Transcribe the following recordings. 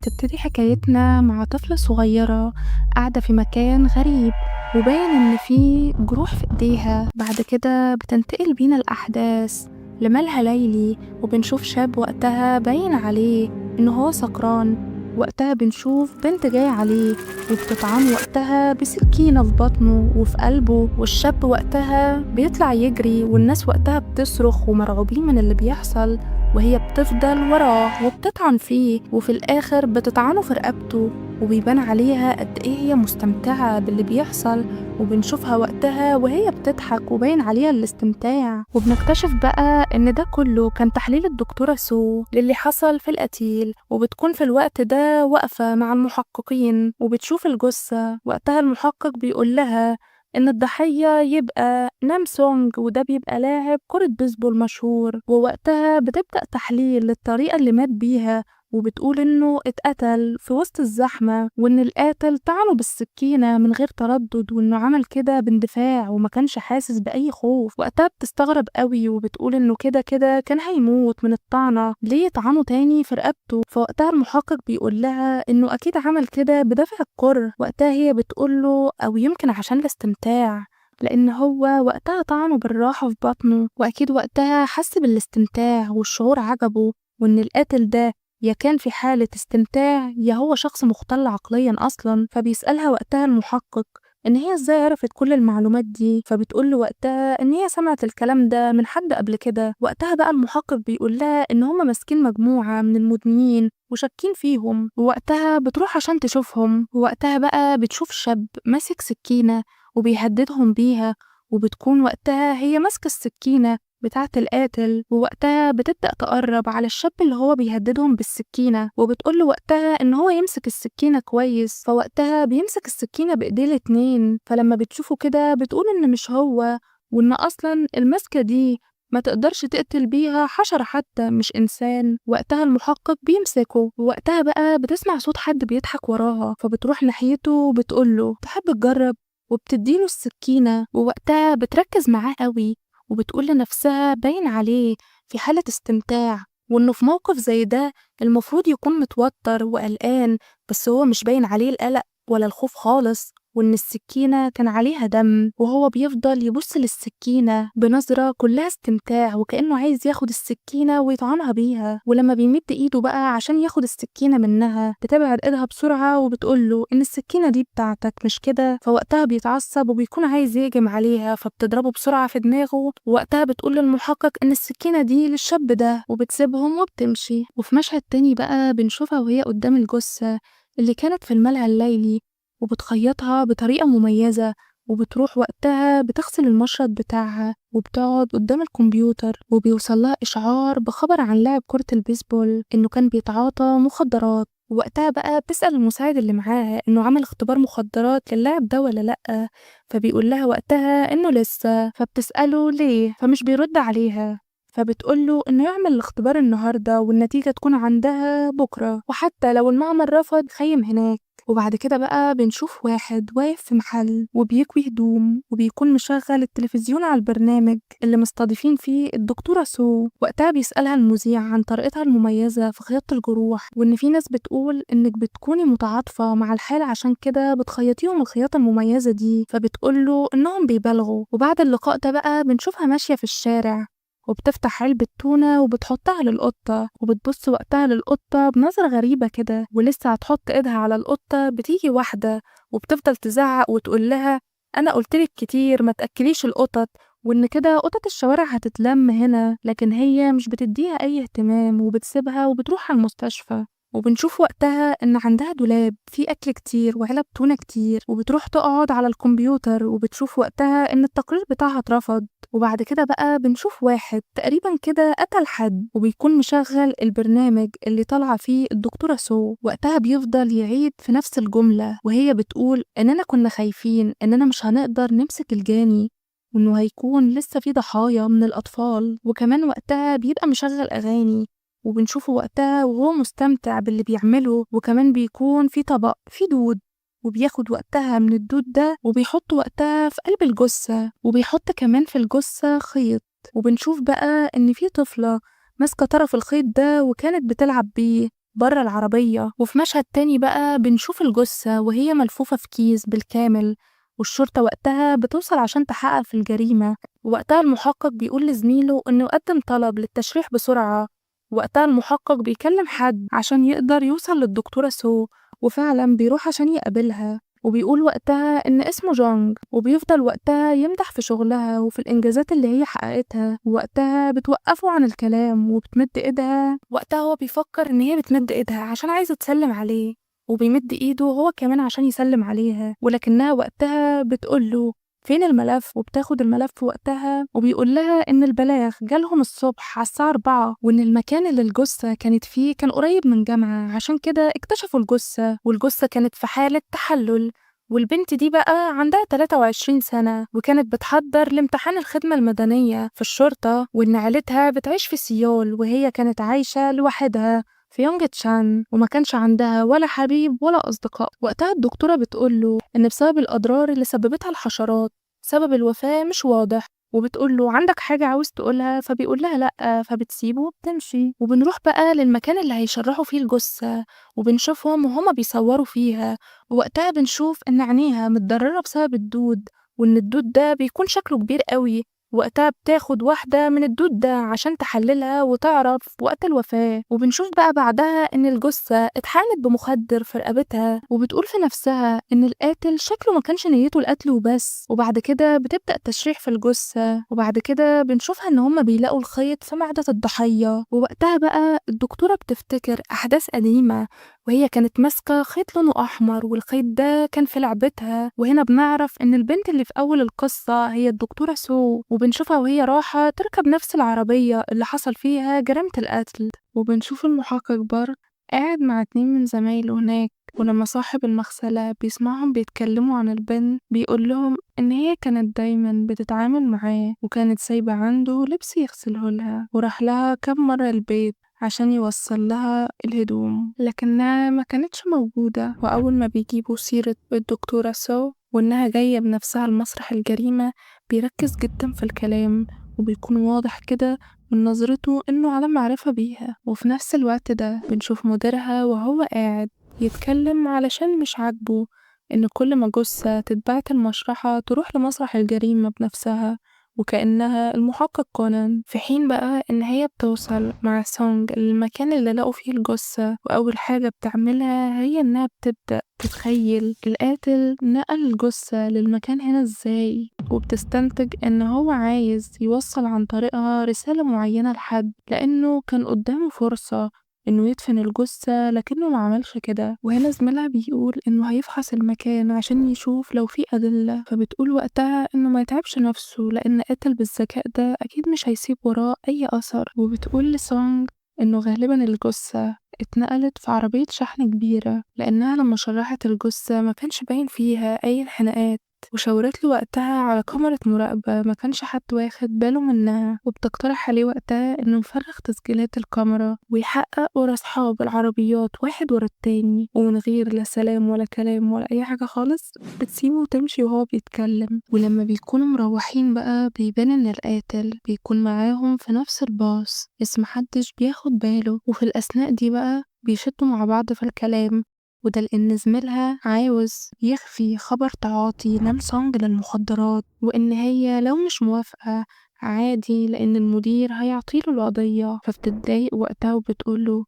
بتبتدي حكايتنا مع طفلة صغيرة قاعدة في مكان غريب، وباين إن في جروح في إيديها. بعد كده بتنتقل بينا الأحداث لملهى ليلي، وبنشوف شاب وقتها باين عليه إنه هو سكران. وقتها بنشوف بنت جاية عليه وبتطعن وقتها بسكينة في بطنه وفي قلبه، والشاب وقتها بيطلع يجري، والناس وقتها بتصرخ ومرعوبين من اللي بيحصل، وهي بتفضل وراه وبتطعن فيه، وفي الآخر بتطعنه في رقبته. وبيبان عليها قد إيه هي مستمتعة باللي بيحصل، وبنشوفها وقتها وهي بتضحك وباين عليها الاستمتاع. وبنكتشف بقى إن ده كله كان تحليل الدكتورة سو للي حصل في القتيل، وبتكون في الوقت ده واقفة مع المحققين وبتشوف الجثة. وقتها المحقق بيقول لها إن الضحية يبقى نام سونج، وده بيبقى لاعب كرة بيسبول مشهور. ووقتها بتبدأ تحليل للطريقة اللي مات بيها، وبتقول إنه اتقتل في وسط الزحمة، وإن القاتل طعنه بالسكينة من غير تردد، وإنه عمل كده باندفاع وما كانش حاسس بأي خوف. وقتها بتستغرب قوي وبتقول إنه كده كده كان هيموت من الطعنة، ليه يطعنه تاني في رقبته؟ فوقتها المحقق بيقول لها إنه أكيد عمل كده بدافع الكره. وقتها هي بتقوله أو يمكن عشان الاستمتاع، لأن هو وقتها طعنه بالراحة في بطنه، وأكيد وقتها حس بالاستمتاع والشعور عجبه، وإن القاتل ده يا كان في حالة استمتاع يا هو شخص مختل عقليا أصلا. فبيسألها وقتها المحقق إن هي إزاي عرفت كل المعلومات دي، فبتقول له وقتها إن هي سمعت الكلام ده من حد قبل كده. وقتها بقى المحقق بيقول لها إن هما ماسكين مجموعة من المدمنين وشاكين فيهم، ووقتها بتروح عشان تشوفهم. ووقتها بقى بتشوف شاب ماسك سكينة وبيهددهم بيها، وبتكون وقتها هي ماسكة السكينة بتاعة القاتل. ووقتها بتبدأ تقرب على الشاب اللي هو بيهددهم بالسكينة، وبتقوله وقتها إن هو يمسك السكينة كويس. فوقتها بيمسك السكينة بإيديه الاتنين، فلما بتشوفه كده بتقول إن مش هو، وإن أصلا المسكة دي ما تقدرش تقتل بيها حشرة حتى مش إنسان. وقتها المحقق بيمسكه، ووقتها بقى بتسمع صوت حد بيضحك وراها، فبتروح ناحيته وبتقوله تحب تجرب، وبتديله السكينة. ووقتها بتركز معاه قوي وبتقول لنفسها باين عليه في حالة استمتاع، وإنه في موقف زي ده المفروض يكون متوتر وقلقان، بس هو مش باين عليه القلق ولا الخوف خالص، وإن السكينة كان عليها دم، وهو بيفضل يبص للسكينة بنظرة كلها استمتاع وكأنه عايز ياخد السكينة ويطعنها بيها. ولما بيمد إيده بقى عشان ياخد السكينة منها بتبعد إيدها بسرعة وبتقوله إن السكينة دي بتاعتك مش كده. فوقتها بيتعصب وبيكون عايز يهجم عليها، فبتضربه بسرعة في دماغه. ووقتها بتقول للمحقق إن السكينة دي للشاب ده، وبتسيبهم وبتمشي. وفي مشهد تاني بقى بنشوفها وهي قدام الجثة اللي كانت في الملهى الليلي، وبتخيطها بطريقة مميزة، وبتروح وقتها بتغسل المشرط بتاعها، وبتقعد قدام الكمبيوتر، وبيوصلها إشعار بخبر عن لاعب كرة البيسبول إنه كان بيتعاطى مخدرات. وقتها بقى بتسأل المساعد اللي معاها إنه عمل اختبار مخدرات للاعب ده ولا لأ، فبيقول لها وقتها إنه لسه. فبتسأله ليه، فمش بيرد عليها، فبتقوله إنه يعمل الاختبار النهاردة والنتيجة تكون عندها بكرة، وحتى لو المعمل رفض خيم هناك. وبعد كده بقى بنشوف واحد واقف في محل وبيكوي هدوم، وبيكون مشغل التلفزيون على البرنامج اللي مستضيفين فيه الدكتورة سو. وقتها بيسألها المذيع عن طريقتها المميزة في خياطة الجروح، وإن في ناس بتقول إنك بتكوني متعاطفة مع الحالة عشان كده بتخيطيهم الخياطة المميزة دي، فبتقوله إنهم بيبالغوا. وبعد اللقاء ده بقى بنشوفها ماشية في الشارع وبتفتح علبة تونة وبتحطها للقطة، وبتبص وقتها للقطة بنظرة غريبة كده، ولسه هتحط ايدها على القطة بتيجي واحدة وبتفضل تزعق وتقول لها أنا قلتلك كتير ما تأكليش القطط، وإن كده قطط الشوارع هتتلم هنا. لكن هي مش بتديها أي اهتمام وبتسيبها وبتروح على المستشفى. وبنشوف وقتها إن عندها دولاب فيه أكل كتير وعلب تونة كتير، وبتروح تقعد على الكمبيوتر، وبتشوف وقتها إن التقرير بتاعها اترفض. وبعد كده بقى بنشوف واحد تقريبا كده قتل حد، وبيكون مشغل البرنامج اللي طالعة فيه الدكتورة سو. وقتها بيفضل يعيد في نفس الجملة وهي بتقول إننا كنا خايفين إننا مش هنقدر نمسك الجاني، وإنه هيكون لسه في ضحايا من الأطفال. وكمان وقتها بيبقى مشغل أغاني، وبنشوفه وقتها وهو مستمتع باللي بيعمله. وكمان بيكون في طبق فيه دود، وبياخد وقتها من الدود ده وبيحط وقتها في قلب الجثة، وبيحط كمان في الجثة خيط. وبنشوف بقى إن في طفلة ماسكة طرف الخيط ده وكانت بتلعب بيه، برا العربية. وفي مشهد تاني بقى بنشوف الجثة وهي ملفوفة في كيس بالكامل، والشرطة وقتها بتوصل عشان تحقق في الجريمة. وقتها المحقق بيقول لزميله إنه يقدم طلب للتشريح بسرعة. وقتها المحقق بيكلم حد عشان يقدر يوصل للدكتورة سو، وفعلا بيروح عشان يقابلها، وبيقول وقتها إن اسمه جونج، وبيفضل وقتها يمدح في شغلها وفي الإنجازات اللي هي حققتها. وقتها بتوقفه عن الكلام وبتمد إيدها. وقتها هو بيفكر إن هي بتمد إيدها عشان عايزة تسلم عليه، وبيمد إيده هو كمان عشان يسلم عليها، ولكنها وقتها بتقوله فين الملف، وبتاخد الملف وقتها وبيقول لها إن البلاغ جالهم الصبح على الساعة 4، وإن المكان اللي الجثة كانت فيه كان قريب من جامعة، عشان كده اكتشفوا الجثة، والجثة كانت في حالة تحلل. والبنت دي بقى عندها 23 سنة، وكانت بتحضر لامتحان الخدمة المدنية في الشرطة، وإن عيلتها بتعيش في سيول، وهي كانت عايشة لوحدها في يونج تشان، وما كانش عندها ولا حبيب ولا أصدقاء. وقتها الدكتورة بتقوله إن بسبب الأضرار اللي سببتها الحشرات سبب الوفاة مش واضح، وبتقوله عندك حاجة عاوز تقولها؟ فبيقول لها لأ، فبتسيبه وبتمشي. وبنروح بقى للمكان اللي هيشرحوا فيه الجثة، وبنشوفهم وهما بيصوروا فيها. ووقتها بنشوف إن عينيها متضررة بسبب الدود، وإن الدود ده بيكون شكله كبير قوي. وقتها بتاخد واحدة من الدود ده عشان تحللها وتعرف وقت الوفاة. وبنشوف بقى بعدها إن الجثة اتحقنت بمخدر في رقبتها، وبتقول في نفسها إن القاتل شكله ما كانش نيته القتل وبس. وبعد كده بتبدأ التشريح في الجثة، وبعد كده بنشوفها إن هما بيلاقوا الخيط في معدة الضحية. ووقتها بقى الدكتورة بتفتكر أحداث قديمة، وهي كانت ماسكة خيط لونه أحمر، والخيط ده كان في لعبتها. وهنا بنعرف إن البنت اللي في أول القصة هي الدكتورة سو، وبنشوفها وهي رايحة تركب نفس العربية اللي حصل فيها جريمة القتل. وبنشوف المحقق بارك قاعد مع 2 من زمايله هناك، ولما صاحب المغسلة بيسمعهم بيتكلموا عن البنت بيقول لهم إن هي كانت دايما بتتعامل معاه، وكانت سايبة عنده لبس يغسله لها، وراح لها كم مرة البيت عشان يوصل لها الهدوم، لكنها ما كانتش موجودة. وأول ما بيجيبوا سيرة الدكتورة سو وإنها جاية بنفسها لمسرح الجريمة بيركز جدا في الكلام، وبيكون واضح كده من نظرته إنه على معرفة بيها. وفي نفس الوقت ده بنشوف مديرها وهو قاعد يتكلم علشان مش عاجبه إن كل ما جثة تتبعت المشرحة تروح لمسرح الجريمة بنفسها وكأنها المحقق كونان، في حين بقى إن هي بتوصل مع سونج للمكان اللي لقوا فيه الجثة، وأول حاجة بتعملها هي إنها بتبدأ تتخيل القاتل نقل الجثة للمكان هنا إزاي، وبتستنتج إن هو عايز يوصل عن طريقها رسالة معينة لحد، لأنه كان قدامه فرصة إنه يدفن الجثة لكنه ما عملش كده. وهنا زميلها بيقول إنه هيفحص المكان عشان يشوف لو في أدلة، فبتقول وقتها إنه ما يتعبش نفسه لأن قاتل بالذكاء ده أكيد مش هيسيب وراه أي أثر. وبتقول لسونج إنه غالبا الجثة اتنقلت في عربية شحن كبيرة، لأنها لما شرحت الجثة ما كانش باين فيها أي انحناءات، وشاورت له وقتها على كاميرا مراقبة ما كانش حد واخد باله منها. وبتقترح عليه وقتها إنه يفرغ تسجيلات الكاميرا ويحقق ورا أصحاب العربيات واحد ورا التاني، ومن غير لا سلام ولا كلام ولا أي حاجة خالص بتسيبه وتمشي وهو بيتكلم. ولما بيكونوا مروحين بقى بيبان إن القاتل بيكون معاهم في نفس الباص بس محدش بياخد باله. وفي الأثناء دي بقى بيشدوا مع بعض في الكلام، وده لأن زميلها عاوز يخفي خبر تعاطي نام سونج للمخدرات، وإن هي لو مش موافقة عادي لأن المدير هيعطيله القضية. فبتتضايق وقتها وبتقوله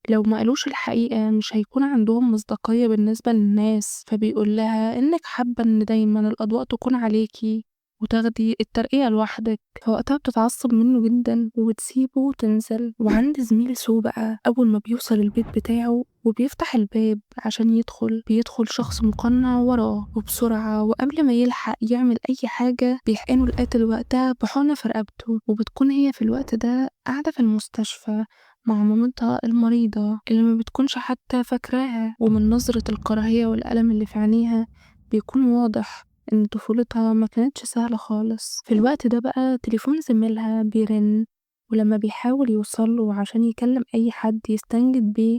لو ما قالوش الحقيقة مش هيكون عندهم مصداقية بالنسبة للناس. فبيقول لها إنك حابة إن دايما الأضواء تكون عليكي وتاخدي الترقية لوحدك. فوقتها بتتعصب منه جدا وبتسيبه وتنزل. وعند زميل سو بقى أول ما بيوصل البيت بتاعه وبيفتح الباب عشان بيدخل شخص مقنع وراه وبسرعة، وقبل ما يلحق يعمل أي حاجة بيحقنه القاتل وقتها بحقنة في رقبته. وبتكون هي في الوقت ده قاعدة في المستشفى مع مامتها المريضة اللي ما بتكونش حتى فاكراها، ومن نظرة الكراهية والألم اللي في عينيها بيكون واضح إن طفولتها ما كانتش سهلة خالص. في الوقت ده بقى تليفون زميلها بيرن، ولما بيحاول يوصله عشان يكلم أي حد يستنجد بيه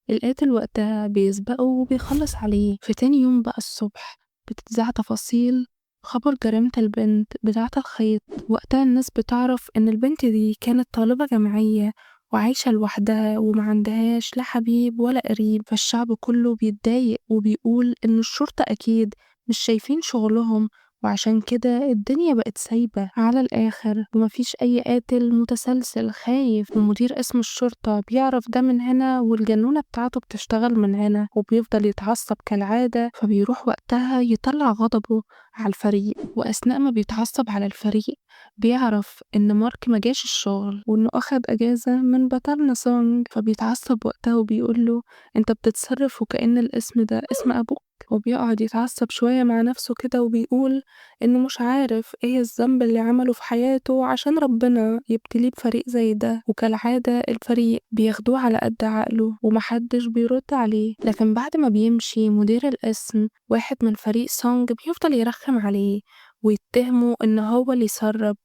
القاتل وقتها بيسبقه وبيخلص عليه. في تاني يوم بقى الصبح بتتذاع تفاصيل خبر جريمة البنت بتاعة الخيط. وقتها الناس بتعرف إن البنت دي كانت طالبة جامعية وعايشة لوحدها وما عندهاش لا حبيب ولا قريب. فالشعب كله بيتضايق وبيقول إن الشرطة أكيد مش شايفين شغلهم، وعشان كده الدنيا بقت سايبة على الآخر ومفيش أي قاتل متسلسل خايف. ومدير اسم الشرطة بيعرف ده من هنا، والجنونة بتاعته بتشتغل من هنا، وبيفضل يتعصب كالعادة. فبيروح وقتها يطلع غضبه على الفريق، وأثناء ما بيتعصب على الفريق بيعرف إن مارك مجاش الشغل وإنه أخد أجازة من بطلنا سونج. فبيتعصب وقتها وبيقوله أنت بتتصرف وكأن الاسم ده اسم أبوك. وبيقعد يتعصب شوية مع نفسه كده وبيقول إنه مش عارف إيه الذنب اللي عمله في حياته عشان ربنا يبتليه بفريق زي ده. وكالعادة الفريق بياخدوه على قد عقله ومحدش بيرد عليه. لكن بعد ما بيمشي مدير القسم، واحد من فريق سونج بيفضل يرخم عليه ويتهمه إن هو اللي سرب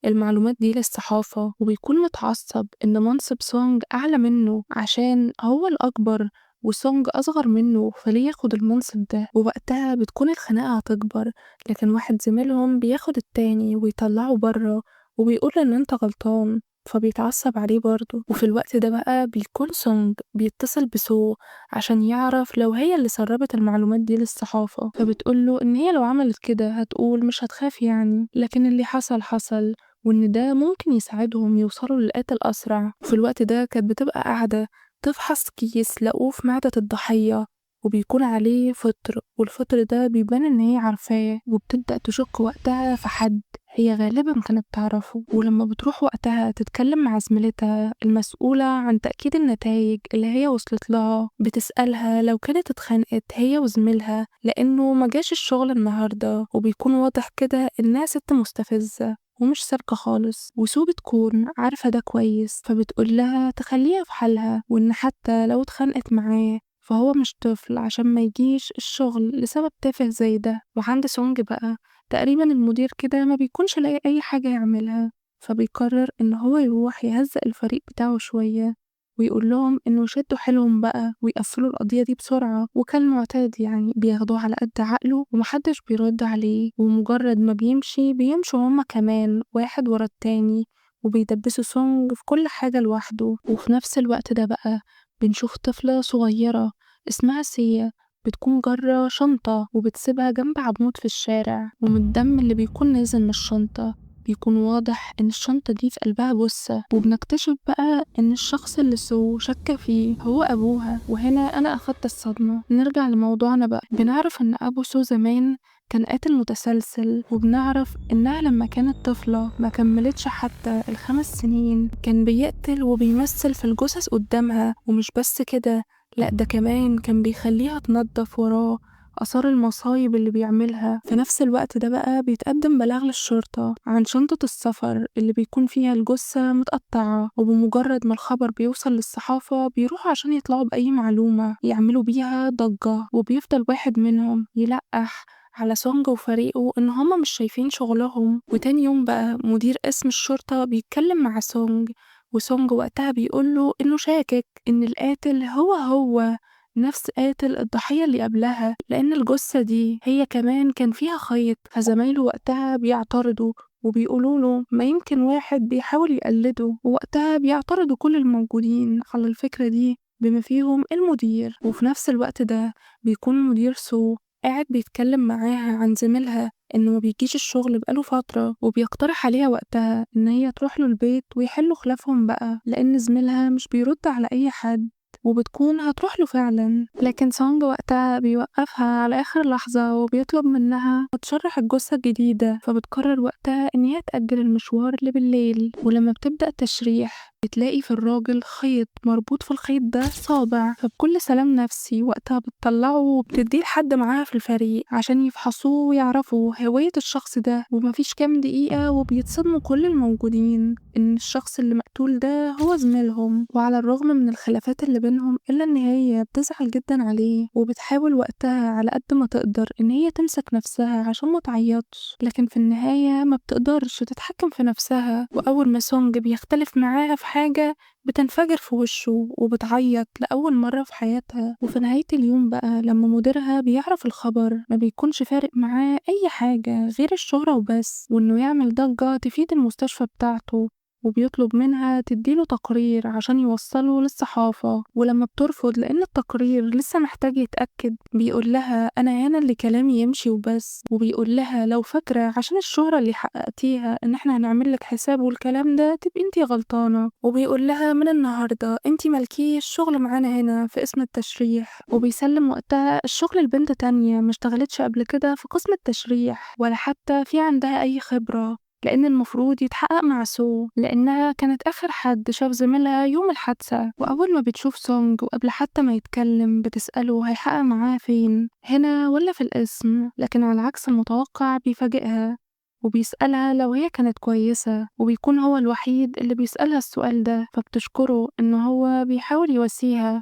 المعلومات دي للصحافة، وبيكون متعصب إن منصب سونج أعلى منه عشان هو الأكبر وسونج أصغر منه، فليه ياخد المنصب ده. ووقتها بتكون الخناقة هتكبر، لكن واحد زميلهم بياخد التاني ويطلعه بره وبيقول إن أنت غلطان، فبيتعصب عليه برضه. وفي الوقت ده بقى بيكون سونج بيتصل بسو عشان يعرف لو هي اللي سربت المعلومات دي للصحافة. فبتقوله إن هي لو عملت كده هتقول مش هتخاف يعني، لكن اللي حصل حصل، وإن ده ممكن يساعدهم يوصلوا للقاتل أسرع. وفي الوقت ده كانت بتبقى قاعدة تفحص كيس لقوه في معدة الضحية وبيكون عليه فطر، والفطر ده بيبان إن هي عارفاه، وبتبدأ تشك وقتها في حد هي غالبا كانت تعرفه. ولما بتروح وقتها تتكلم مع زميلتها المسؤولة عن تأكيد النتائج اللي هي وصلت لها، بتسألها لو كانت اتخانقت هي وزميلها لأنه مجاش الشغل النهاردة. وبيكون واضح كده إنها ست مستفزة ومش سالكة خالص، وسو بتكون عارفة ده كويس، فبتقول لها تخليها في حالها، وإن حتى لو اتخانقت معاه فهو مش طفل عشان ما يجيش الشغل لسبب تافه زي ده. وعند سونج بقى تقريبا المدير كده ما بيكونش لاقي أي حاجة يعملها، فبيقرر إن هو يروح يهزق الفريق بتاعه شوية ويقول لهم إنه يشدوا حيلهم بقى ويقفلوا القضية دي بسرعة. وكان معتاد يعني بياخدوه على قد عقله ومحدش بيرد عليه، ومجرد ما بيمشوا هما كمان واحد ورا التاني وبيدبسوا سونج في كل حاجة لوحده. وفي نفس الوقت ده بقى بنشوف طفلة صغيرة اسمها سيا بتكون جرة شنطة وبتسيبها جنب عمود في الشارع، ومن الدم اللي بيكون نازل من الشنطة بيكون واضح إن الشنطة دي في قلبها جثة. وبنكتشف بقى إن الشخص اللي سو شك فيه هو أبوها. وهنا أنا أخدت الصدمة. نرجع لموضوعنا بقى، بنعرف إن أبو سو زمان كان قاتل متسلسل، وبنعرف إنها لما كانت طفلة ما كملتش حتى ال5 سنين كان بيقتل وبيمثل في الجثث قدامها. ومش بس كده، لأ ده كمان كان بيخليها تنظف وراه آثار المصايب اللي بيعملها. في نفس الوقت ده بقى بيتقدم بلاغ للشرطة عن شنطة السفر اللي بيكون فيها الجثة متقطعة، وبمجرد ما الخبر بيوصل للصحافة بيروحوا عشان يطلعوا بأي معلومة يعملوا بيها ضجة. وبيفضل واحد منهم يلقح على سونج وفريقه إن هما مش شايفين شغلهم. وتاني يوم بقى مدير اسم الشرطة بيتكلم مع سونج، وسونج وقتها بيقوله إنه شاكك إن القاتل هو نفس قاتل الضحية اللي قبلها، لأن الجثة دي هي كمان كان فيها خيط. فزمايله وقتها بيعترضوا وبيقولوله ما يمكن واحد بيحاول يقلده، ووقتها بيعترضوا كل الموجودين على الفكرة دي بما فيهم المدير. وفي نفس الوقت ده بيكون مدير سو قاعد بيتكلم معاها عن زميلها إنه ما بيجيش الشغل بقاله فترة، وبيقترح عليها وقتها إن هي تروح له البيت ويحلوا خلافهم بقى، لأن زميلها مش بيرد على أي حد، وبتكون هتروح له فعلا. لكن سونج وقتها بيوقفها على آخر لحظة وبيطلب منها تشرح الجثة الجديدة. فبتقرر وقتها إن هي تأجل المشوار اللي بالليل. ولما بتبدأ التشريح بتلاقي في الراجل خيط مربوط في الخيط ده صابع. فبكل سلام نفسي وقتها بتطلعه وبتديه لحد معاها في الفريق عشان يفحصوه ويعرفوا هوية الشخص ده. ومفيش كام دقيقة وبيتصدموا كل الموجودين إن الشخص اللي مقتول ده هو زميلهم. وعلى الرغم من الخلافات اللي بينهم إلا إن هي بتزعل جدا عليه، وبتحاول وقتها على قد ما تقدر إن هي تمسك نفسها عشان ما تعيطش، لكن في النهاية ما بتقدرش تتحكم في نفسها. وأول ما سونج بيختلف معاها في حاجة بتنفجر في وشه وبتعيط لأول مرة في حياتها. وفي نهاية اليوم بقى لما مديرها بيعرف الخبر ما بيكونش فارق معاه أي حاجة غير الشهرة وبس، وإنه يعمل ضجة تفيد المستشفى بتاعته وبيطلب منها تديله تقرير عشان يوصله للصحافة، ولما بترفض لأن التقرير لسه محتاج يتأكد بيقول لها أنا هنا اللي كلامي يمشي وبس، وبيقول لها لو فاكرة عشان الشهرة اللي حققتيها إن احنا هنعمل لك حساب والكلام ده تبقي انتي غلطانة، وبيقول لها من النهاردة انتي مالكيش شغل معانا هنا في اسم التشريح، وبيسلم وقتها الشغل لبنت تانية مشتغلتش قبل كده في قسم التشريح ولا حتى في عندها أي خبرة، لأن المفروض يتحقق مع سو لأنها كانت آخر حد شاف زميلها يوم الحادثة، وأول ما بتشوف سونج وقبل حتى ما يتكلم بتسأله هيحقق معاها فين، هنا ولا في القسم، لكن على عكس المتوقع بيفاجئها وبيسألها لو هي كانت كويسة، وبيكون هو الوحيد اللي بيسألها السؤال ده، فبتشكره إن هو بيحاول يواسيها